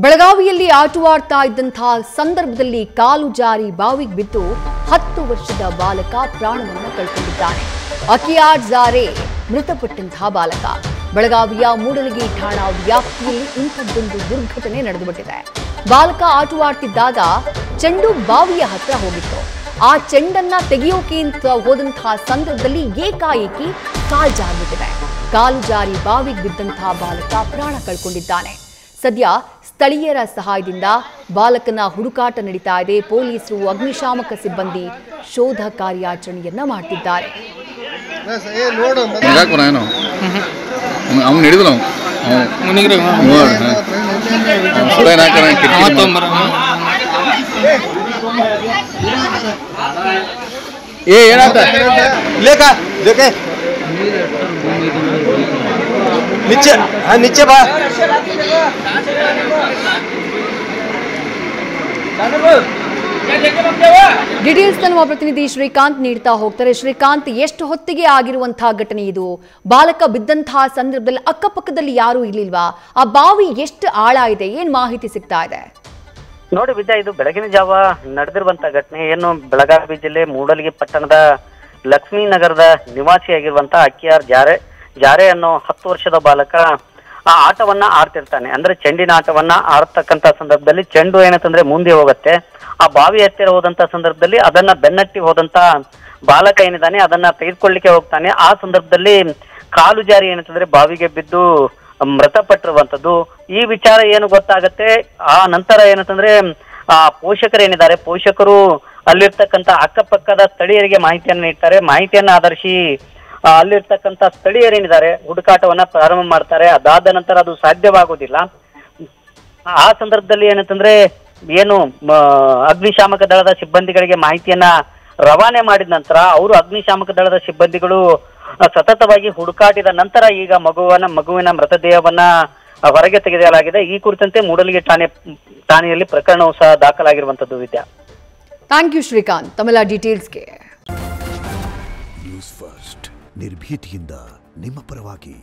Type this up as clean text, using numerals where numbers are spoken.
ಬೆಳಗಾವಿಯಲ್ಲಿ ಆಟವಾಡ್ತಾ ಇದ್ದಂತಹ ಸಂದರ್ಭದಲ್ಲಿ ಕಾಲು ಜಾರಿ ಬಾವಿಗೆ ಬಿದ್ದು 10 ವರ್ಷದ ಬಾಲಕ ಪ್ರಾಣವನ್ನು ಕಳೆದುಕೊಂಡಿದ್ದಾನೆ. ಅಕಿಯಾಡ್ ಜಾರೆ ಮೃತಪಟ್ಟಂತಹ ಬಾಲಕ. ಬೆಳಗಾವಿಯ ಮೂಡಲಗಿ ಠಾಣಾ ವ್ಯಾಪ್ತಿಯಲ್ಲಿ ಇಂಥದ್ದೊಂದು ದುರ್ಘಟನೆ ನಡೆದುಬಿಟ್ಟಿದೆ. ಬಾಲಕ ಆಟವಾಡ್ತಿದ್ದಾಗ ಚೆಂಡು ಬಾವಿಯ ಹತ್ರ ಹೋಗಿತ್ತು. ಆ ಚೆಂಡನ್ನ ತೆಗೆಯೋಕೆ ಅಂತ ಹೋದಂತಹ ಸಂದರ್ಭದಲ್ಲಿ ಏಕಾಏಕಿ ಕಾಲು ಜಾರಿಬಿಟ್ಟಿದೆ. ಕಾಲು ಜಾರಿ ಬಾವಿಗೆ ಬಿದ್ದಂತಹ ಬಾಲಕ ಪ್ರಾಣ ಕಳ್ಕೊಂಡಿದ್ದಾನೆ. ಸದ್ಯ ಸ್ಥಳೀಯರ ಸಹಾಯದಿಂದ ಬಾಲಕನ ಹುಡುಕಾಟ ನಡೀತಾ ಇದೆ. ಪೊಲೀಸರು ಅಗ್ನಿಶಾಮಕ ಸಿಬ್ಬಂದಿ ಶೋಧ ಕಾರ್ಯಾಚರಣೆಯನ್ನ ಮಾಡ್ತಿದ್ದಾರೆ. नीचे बा ಡೀಟೇಲ್ಸ್ ನಮ್ಮ ಪ್ರತಿನಿಧಿ ಶ್ರೀಕಾಂತ್ ನೀಡ್ತಾ ಹೋಗ್ತಾರೆ. ಶ್ರೀಕಾಂತ್, ಎಷ್ಟು ಹೊತ್ತಿಗೆ ಆಗಿರುವಂತಹ ಘಟನೆ ಇದು? ಬಾಲಕ ಬಿದ್ದಂತಹ ಸಂದರ್ಭದಲ್ಲಿ ಅಕ್ಕಪಕ್ಕದಲ್ಲಿ ಯಾರು ಇರ್ಲಿಲ್ವಾ? ಆ ಬಾವಿ ಎಷ್ಟು ಆಳ ಇದೆ? ಏನ್ ಮಾಹಿತಿ ಸಿಗ್ತಾ ಇದೆ? ನೋಡಿ ವಿದ್ಯಾ, ಇದು ಬೆಳಗಿನ ಜಾವ ನಡೆದಿರುವಂತಹ ಘಟನೆ. ಏನು ಬೆಳಗಾವಿ ಜಿಲ್ಲೆ ಮೂಡಲಗಿ ಪಟ್ಟಣದ ಲಕ್ಷ್ಮೀ ನಗರದ ನಿವಾಸಿಯಾಗಿರುವಂತಹ ಅಕ್ಕಿಯಾರ್ ಜಾರೆ ಅನ್ನೋ 10 ವರ್ಷದ ಬಾಲಕ ಆ ಆಟವನ್ನ ಆಡ್ತಿರ್ತಾನೆ. ಅಂದ್ರೆ ಚೆಂಡಿನ ಆಟವನ್ನ ಆಡ್ತಕ್ಕಂತ ಸಂದರ್ಭದಲ್ಲಿ ಚೆಂಡು ಏನಂತಂದ್ರೆ ಮುಂದೆ ಹೋಗುತ್ತೆ. ಆ ಬಾವಿ ಹತ್ತಿರ ಹೋದಂತ ಸಂದರ್ಭದಲ್ಲಿ ಅದನ್ನ ಬೆನ್ನಟ್ಟಿ ಹೋದಂತ ಬಾಲಕ ಏನಿದ್ದಾನೆ ಅದನ್ನ ತೆಗೆದುಕೊಳ್ಳಿಕ್ಕೆ ಹೋಗ್ತಾನೆ. ಆ ಸಂದರ್ಭದಲ್ಲಿ ಕಾಲು ಜಾರಿ ಏನಂತಂದ್ರೆ ಬಾವಿಗೆ ಬಿದ್ದು ಮೃತಪಟ್ಟಿರುವಂತದ್ದು. ಈ ವಿಚಾರ ಏನು ಗೊತ್ತಾಗತ್ತೆ, ಆ ನಂತರ ಏನಂತಂದ್ರೆ ಆ ಪೋಷಕರೇನಿದ್ದಾರೆ, ಪೋಷಕರು ಅಲ್ಲಿರ್ತಕ್ಕಂಥ ಅಕ್ಕಪಕ್ಕದ ಸ್ಥಳೀಯರಿಗೆ ಮಾಹಿತಿಯನ್ನು ನೀಡ್ತಾರೆ. ಮಾಹಿತಿಯನ್ನ ಆಧರಿಸಿ ಅಲ್ಲಿರ್ತಕ್ಕಂಥ ಸ್ಥಳೀಯರೇನಿದ್ದಾರೆ ಹುಡುಕಾಟವನ್ನ ಪ್ರಾರಂಭ ಮಾಡ್ತಾರೆ. ಅದಾದ ನಂತರ ಅದು ಸಾಧ್ಯವಾಗುವುದಿಲ್ಲ. ಆ ಸಂದರ್ಭದಲ್ಲಿ ಏನಂತಂದ್ರೆ ಏನು ಅಗ್ನಿಶಾಮಕ ದಳದ ಸಿಬ್ಬಂದಿಗಳಿಗೆ ಮಾಹಿತಿಯನ್ನ ರವಾನೆ ಮಾಡಿದ ನಂತರ ಅವರು ಅಗ್ನಿಶಾಮಕ ದಳದ ಸಿಬ್ಬಂದಿಗಳು ಸತತವಾಗಿ ಹುಡುಕಾಟಿದ ನಂತರ ಈಗ ಮಗುವಿನ ಮೃತದೇಹವನ್ನ ಹೊರಗೆ ತೆಗೆಯಲಾಗಿದೆ. ಈ ಕುರಿತಂತೆ ಮೂಡಲಗಿ ಠಾಣೆಯಲ್ಲಿ ಪ್ರಕರಣವು ಸಹ ದಾಖಲಾಗಿರುವಂತದ್ದು. ವಿದ್ಯಾ, ಥ್ಯಾಂಕ್ ಯು ಶ್ರೀಕಾಂತ್ ತಮ್ಮೆಲ್ಲ ಡೀಟೇಲ್ಸ್ಗೆ. ನ್ಯೂಸ್ ಫಸ್ಟ್ ನಿರ್ಭೀತಿಯಿಂದ ನಿಮ್ಮ ಪರವಾಗಿ.